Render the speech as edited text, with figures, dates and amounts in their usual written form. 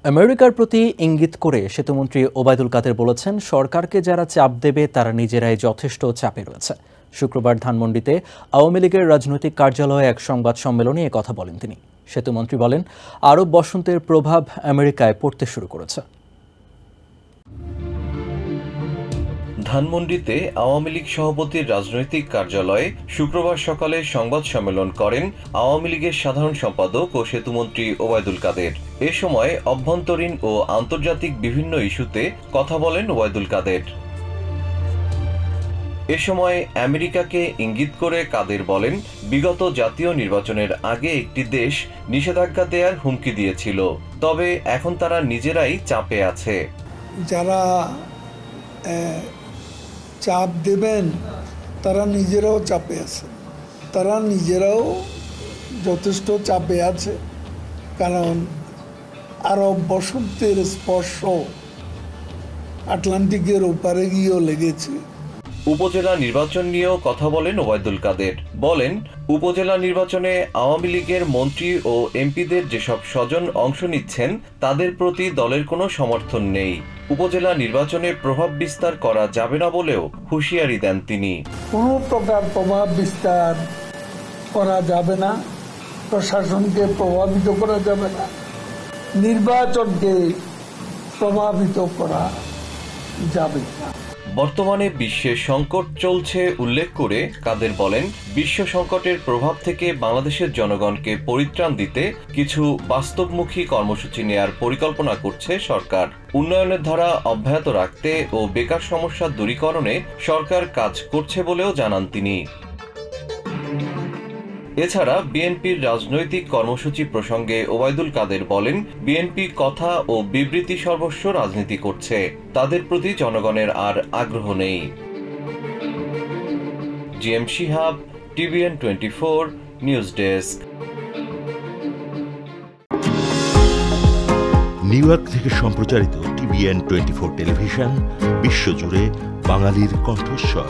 আমেরিকার প্রতি ইঙ্গিত করে সেতুমন্ত্রী ওবায়দুল কাদের বলেছেন, সরকারকে যারা চাপ দেবে তারা নিজেরাই যথেষ্ট চাপে রয়েছে। শুক্রবার ধানমন্ডিতে আওয়ামী লীগের রাজনৈতিক কার্যালয়ে এক সংবাদ সম্মেলনে একথা বলেন তিনি। সেতুমন্ত্রী বলেন, আরব বসন্তের প্রভাব আমেরিকায় পড়তে শুরু করেছে। ধানমন্ডিতে আওয়ামী লীগ সভাপতির রাজনৈতিক কার্যালয়ে শুক্রবার সকালে সংবাদ সম্মেলন করেন আওয়ামী লীগের সাধারণ সম্পাদক ও সেতুমন্ত্রী ওবায়দুল কাদের। এ সময় অভ্যন্তরীণ ও আন্তর্জাতিক বিভিন্ন ইস্যুতে কথা বলেন ওবায়দুল কাদের। এ সময় আমেরিকাকে ইঙ্গিত করে কাদের বলেন, বিগত জাতীয় নির্বাচনের আগে একটি দেশ নিষেধাজ্ঞা দেওয়ার হুমকি দিয়েছিল, তবে এখন তারা নিজেরাই চাপে আছে। যারা চাপ দেবেন তারা নিজেরাও চাপে আছে, তারা নিজেরাও যথেষ্ট চাপে আছে, কারণ আরব বসন্তের স্পর্শ আটলান্টিকের ওপারে গিয়েও লেগেছে। উপজেলা নির্বাচন নিয়েও কথা বলেন ওবায়দুল কাদের। বলেন, উপজেলা নির্বাচনে আওয়ামী লীগের মন্ত্রী ও এমপিদের যেসব স্বজন অংশ নিচ্ছেন তাদের প্রতি দলের কোনো সমর্থন নেই। উপজেলা নির্বাচনে প্রভাব বিস্তার করা যাবে না বলেও হুঁশিয়ারি দেন তিনি। কোনো প্রকার প্রভাব বিস্তার করা যাবে না, প্রশাসনকে প্রভাবিত করা যাবে না, নির্বাচনকে প্রভাবিত করা যাবে না। বর্তমানে বিশ্বে সংকট চলছে উল্লেখ করে কাদের বলেন, বিশ্ব সংকটের প্রভাব থেকে বাংলাদেশের জনগণকে পরিত্রাণ দিতে কিছু বাস্তবমুখী কর্মসূচি নেয়ার পরিকল্পনা করছে সরকার। উন্নয়নের ধারা অব্যাহত রাখতে ও বেকার সমস্যা দূরীকরণে সরকার কাজ করছে বলেও জানান তিনি। এছাড়া বিএনপির রাজনৈতিক কর্মসূচি প্রসঙ্গে ওবায়দুল কাদের বলেন, বিএনপি কথা ও বিবৃতি সর্বস্ব রাজনীতি করছে, তাদের প্রতি জনগণের আর আগ্রহ নেই। GM Shihab, TVN 24 news desk. New York থেকে সম্প্রচারিত টিভিএন 24 টেলিভিশন বিশ্বজুড়ে বাঙালির কণ্ঠস্বর।